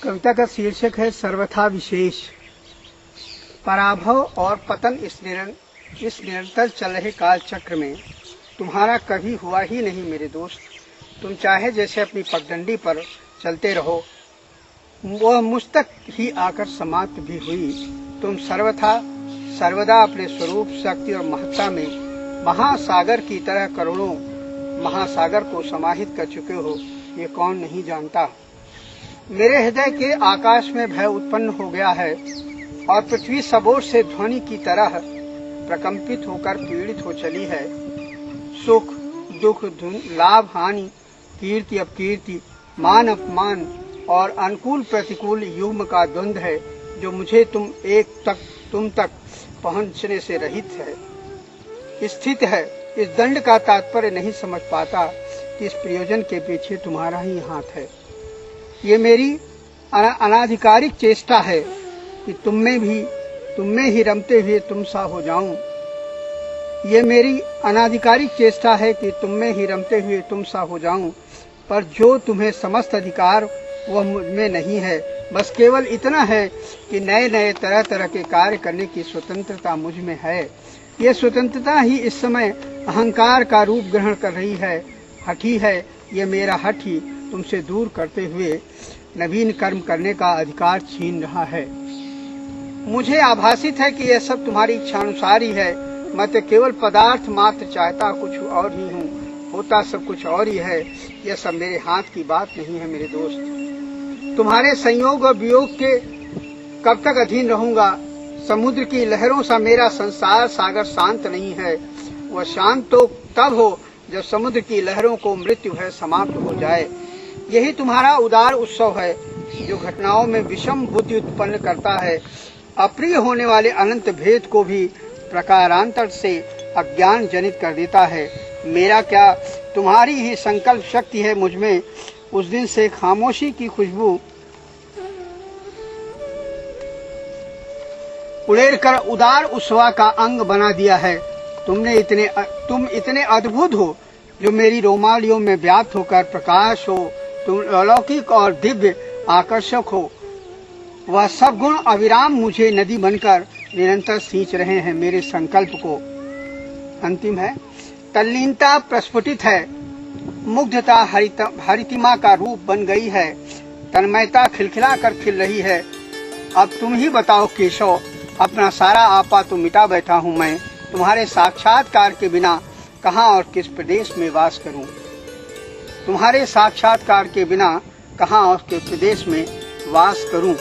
कविता का शीर्षक है सर्वथा विशेष। पराभव और पतन इस निरंतर चल रहे काल चक्र में तुम्हारा कभी हुआ ही नहीं मेरे दोस्त। तुम चाहे जैसे अपनी पगडंडी पर चलते रहो, वह मुझ तक ही आकर समाप्त भी हुई। तुम सर्वदा अपने स्वरूप, शक्ति और महत्ता में महासागर की तरह करोड़ों महासागर को समाहित कर चुके हो, ये कौन नहीं जानता। मेरे हृदय के आकाश में भय उत्पन्न हो गया है और पृथ्वी सबोर से ध्वनि की तरह प्रकंपित होकर पीड़ित हो चली है। सुख दुख, लाभ हानि, कीर्ति अपकीर्ति, मान अपमान और अनुकूल प्रतिकूल युग्म का द्वंद्व है जो मुझे तुम तक पहुंचने से रहित है, स्थित है। इस दंड का तात्पर्य नहीं समझ पाता कि इस प्रयोजन के पीछे तुम्हारा ही हाथ है। ये मेरी अनाधिकारिक चेष्टा है कि तुम में ही रमते हुए तुम सा हो जाऊं। ये मेरी अनाधिकारिक चेष्टा है कि तुम में ही रमते हुए तुम सा हो जाऊं, पर जो तुम्हें समस्त अधिकार वह मुझ में नहीं है। बस केवल इतना है कि नए नए तरह तरह के कार्य करने की स्वतंत्रता मुझ में है। ये स्वतंत्रता ही इस समय अहंकार का रूप ग्रहण कर रही है। हठी है ये मेरा हठ ही तुमसे दूर करते हुए नवीन कर्म करने का अधिकार छीन रहा है। मुझे आभासित है कि यह सब तुम्हारी इच्छानुसार ही है। मैं तो केवल पदार्थ मात्र चाहता कुछ और ही हूँ, होता सब कुछ और ही है। यह सब मेरे हाथ की बात नहीं है मेरे दोस्त। तुम्हारे संयोग और वियोग के कब तक अधीन रहूंगा। समुद्र की लहरों सा मेरा संसार सागर शांत नहीं है। वह शांत तो तब हो जब समुद्र की लहरों को मृत्यु है समाप्त हो जाए। यही तुम्हारा उदार उत्सव है जो घटनाओं में विषम बुद्धि उत्पन्न करता है, अप्रिय होने वाले अनंत भेद को भी प्रकारांतर से अज्ञान जनित कर देता है। मेरा क्या, तुम्हारी ही संकल्प शक्ति है मुझ में। उस दिन से खामोशी की खुशबू उड़ेल कर उदार उत्सव का अंग बना दिया है। तुम इतने अद्भुत हो जो मेरी रोमालियों में व्याप्त होकर प्रकाश हो। तुम अलौकिक और दिव्य आकर्षक हो। वह सब गुण अविराम मुझे नदी बनकर निरंतर सींच रहे हैं मेरे संकल्प को। अंतिम है, तल्लीनता प्रस्फुटित है, मुग्धता हरितिमा का रूप बन गई है, तन्मयता खिलखिला कर खिल रही है। अब तुम ही बताओ केशव, अपना सारा आपा तो मिटा बैठा हूँ मैं। तुम्हारे साक्षात्कार के बिना कहाँ और किस प्रदेश में वास करूं। तुम्हारे साक्षात्कार के बिना कहाँ और किस प्रदेश में वास करूं।